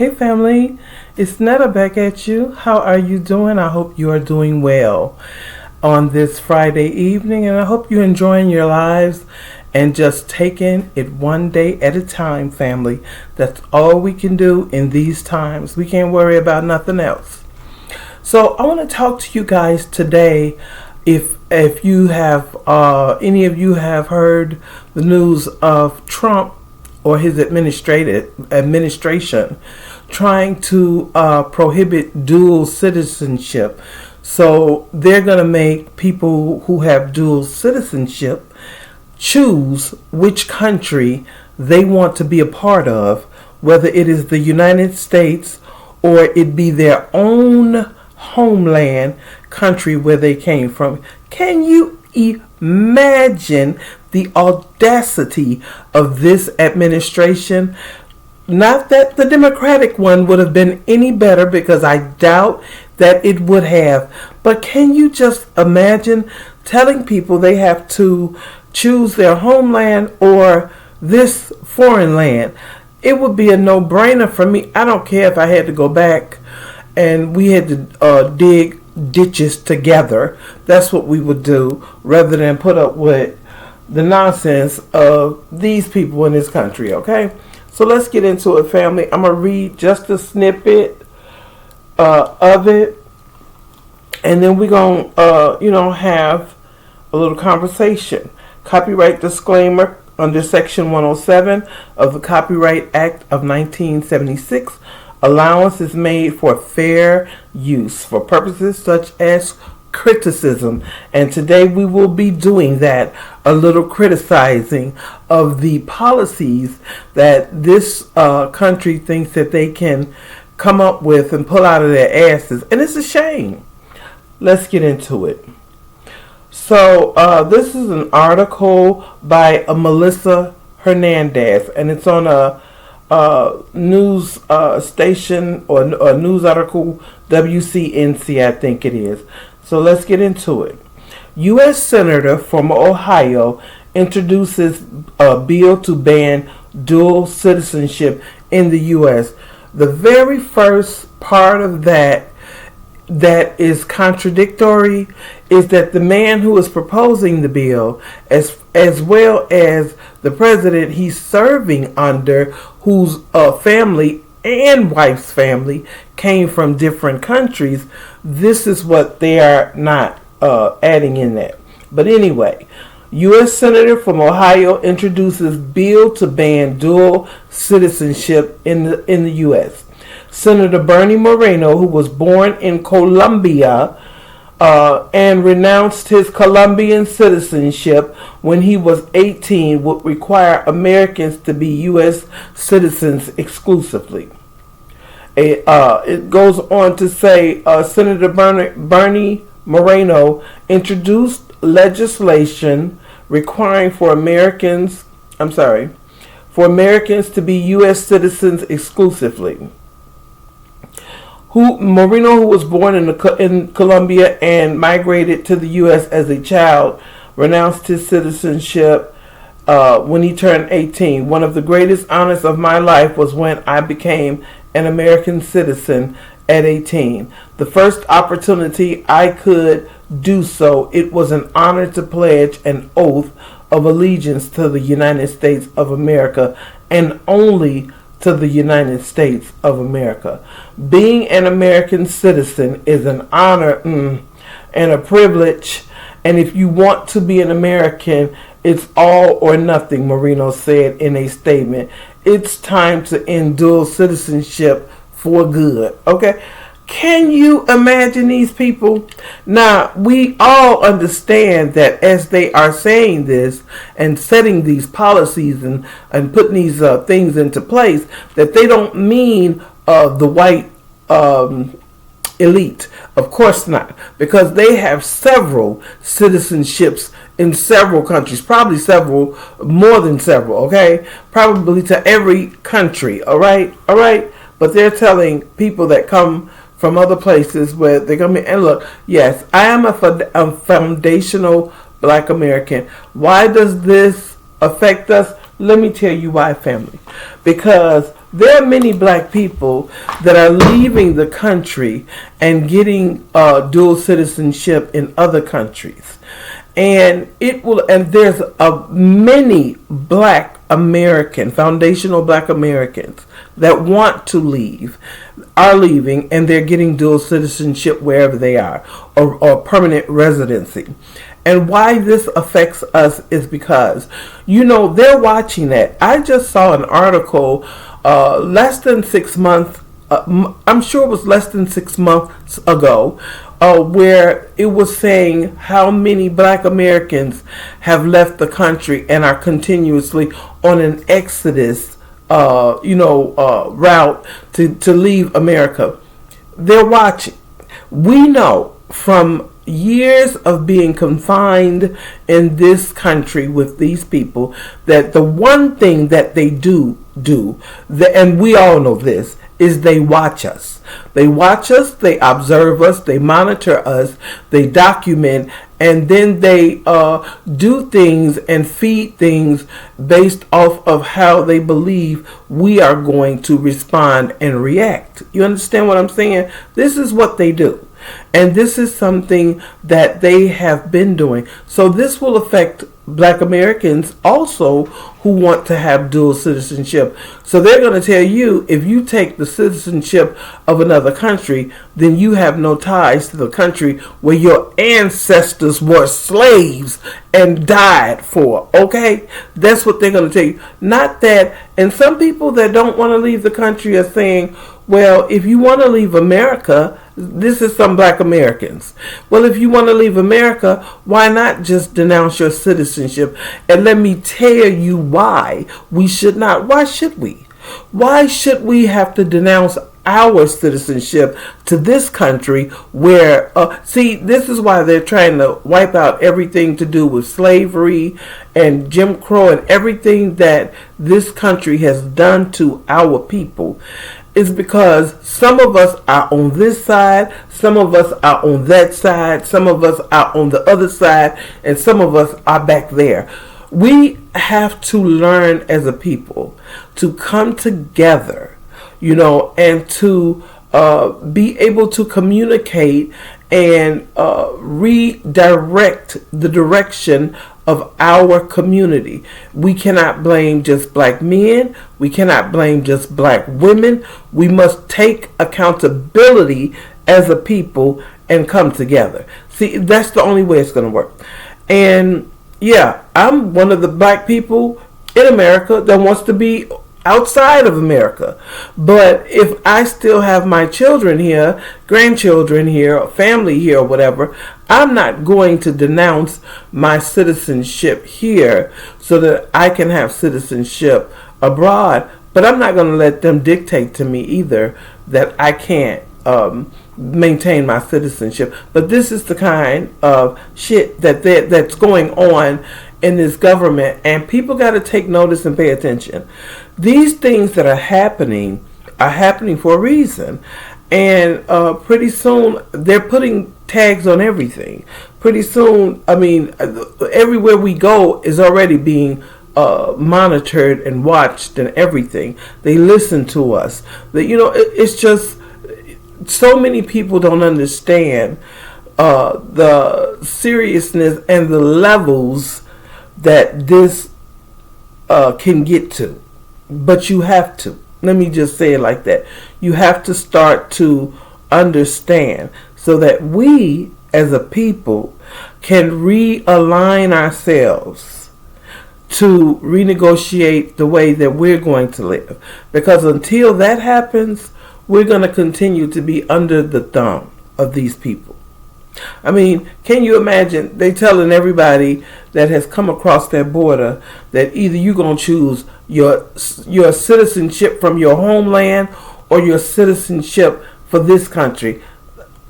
Hey family, it's Netta back at you. How are you doing? I hope you are doing well on this Friday evening, and I hope you're enjoying your lives and just taking it one day at a time, family. That's all we can do in these times. We can't worry about nothing else. So I want to talk to you guys today. If you have any of you have heard the news of Trump or his administration trying to prohibit dual citizenship. So they're going to make people who have dual citizenship choose which country they want to be a part of, whether it is the United States or it be their own homeland country where they came from. Can you imagine the audacity of this administration? Not that the Democratic one would have been any better, because I doubt that it would have. But can you just imagine telling people they have to choose their homeland or this foreign land? It would be a no-brainer for me. I don't care if I had to go back and we had to dig ditches together. That's what we would do, rather than put up with the nonsense of these people in this country, okay? So let's get into it, family. I'm going to read just a snippet of it, and then we're going to, have a little conversation. Copyright disclaimer under Section 107 of the Copyright Act of 1976. Allowance is made for fair use for purposes such as criticism, and today we will be doing that, a little criticizing of the policies that this country thinks that they can come up with and pull out of their asses, and it's a shame. Let's get into it. So this is an article by Melissa Hernandez, and it's on a news station or a news article, WCNC, I think it is. So let's get into it. U.S. Senator from Ohio introduces a bill to ban dual citizenship in the U.S. The very first part of that is contradictory is that the man who is proposing the bill, as well as the president he's serving under, whose family and wife's family came from different countries, this is what they are not adding in that. But anyway, U.S. Senator from Ohio introduces bill to ban dual citizenship in the U.S. Senator Bernie Moreno, who was born in Colombia and renounced his Colombian citizenship when he was 18, would require Americans to be U.S. citizens exclusively. It goes on to say Senator Bernie Moreno introduced legislation requiring for Americans to be U.S. citizens exclusively. Moreno, who was born in Colombia and migrated to the U.S. as a child, renounced his citizenship when he turned 18. One of the greatest honors of my life was when I became an American citizen at 18. The first opportunity I could do so, it was an honor to pledge an oath of allegiance to the United States of America, and only to the United States of America. Being an American citizen is an honor and a privilege, and if you want to be an American, it's all or nothing, Moreno said in a statement. It's time to end dual citizenship for good. Okay? Can you imagine these people? Now, we all understand that as they are saying this and setting these policies and putting these things into place, that they don't mean the white elite. Of course not. Because they have several citizenships in several countries. Probably several, more than several, okay? Probably to every country, all right? All right? But they're telling people that come from other places where they're going to be, and look, yes, I am a foundational Black American. Why does this affect us? Let me tell you why, family. Because there are many black people that are leaving the country and getting dual citizenship in other countries. And there's many black American, foundational black Americans that want to leave, are leaving, and they're getting dual citizenship wherever they are, or permanent residency. And why this affects us is because, they're watching that. I just saw an article less than 6 months, I'm sure it was less than 6 months ago, where it was saying how many black Americans have left the country and are continuously on an exodus, route to leave America. They're watching. We know from years of being confined in this country with these people that the one thing that they do, and we all know this, is they watch us. They watch us, they observe us, they monitor us, they document, and then they do things and feed things based off of how they believe we are going to respond and react. You understand what I'm saying? This is what they do. And this is something that they have been doing. So this will affect black Americans also who want to have dual citizenship. So they're going to tell you, if you take the citizenship of another country, then you have no ties to the country where your ancestors were slaves and died for. Okay? That's what they're going to tell you. Not that, and some people that don't want to leave the country are saying, well, if you want to leave America, this is some black Americans. Well, if you want to leave America, why not just denounce your citizenship? And let me tell you why we should not. Why should we? Why should we have to denounce our citizenship to this country where, this is why they're trying to wipe out everything to do with slavery and Jim Crow and everything that this country has done to our people. Is because some of us are on this side, some of us are on that side, some of us are on the other side, and some of us are back there. We have to learn as a people to come together, and to be able to communicate and redirect the direction of our community. We cannot blame just black men. We cannot blame just black women. We must take accountability as a people and come together. See, that's the only way it's going to work. And yeah, I'm one of the black people in America that wants to be outside of America. But if I still have my children here, grandchildren here, family here, or whatever, I'm not going to denounce my citizenship here so that I can have citizenship abroad. But I'm not going to let them dictate to me either that I can't maintain my citizenship. But this is the kind of shit that's going on in this government, and people got to take notice and pay attention. These things that are happening for a reason, and pretty soon they're putting tags on everything. Pretty soon, everywhere we go is already being monitored and watched and everything. They listen to us. It's just so many people don't understand the seriousness and the levels that this can get to. But you have to. Let me just say it like that. You have to start to understand so that we as a people can realign ourselves to renegotiate the way that we're going to live. Because until that happens, we're going to continue to be under the thumb of these people. Can you imagine they telling everybody that has come across that border that either you're going to choose your citizenship from your homeland or your citizenship for this country?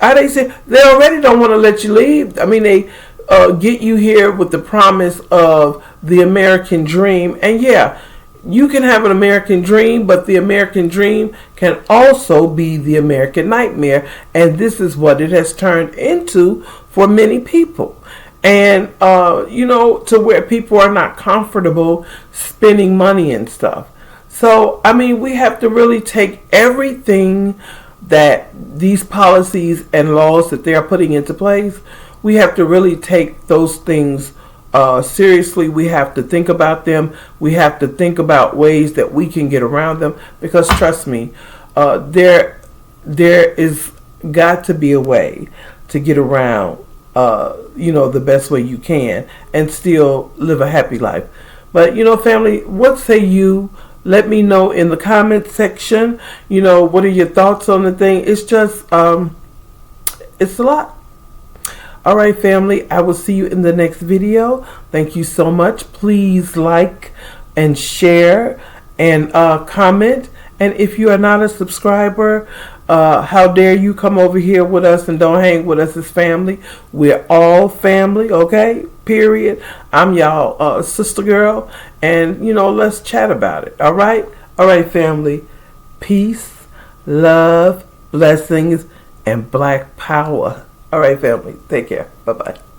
They say they already don't want to let you leave. They get you here with the promise of the American dream. And yeah, you can have an American dream, but the American dream can also be the American nightmare. And this is what it has turned into for many people. And, to where people are not comfortable spending money and stuff. So, I mean, we have to really take everything that these policies and laws that they are putting into place, we have to really take those things seriously. We have to think about them. We have to think about ways that we can get around them. Because trust me, there is got to be a way to get around, the best way you can and still live a happy life. But, family, what say you? Let me know in the comment section, what are your thoughts on the thing? It's just, it's a lot. All right, family, I will see you in the next video. Thank you so much. Please like and share and comment. And if you are not a subscriber, how dare you come over here with us and don't hang with us as family. We're all family, okay? Period. I'm y'all sister girl. And, let's chat about it, all right? All right, family. Peace, love, blessings, and black power. All right, family. Take care. Bye-bye.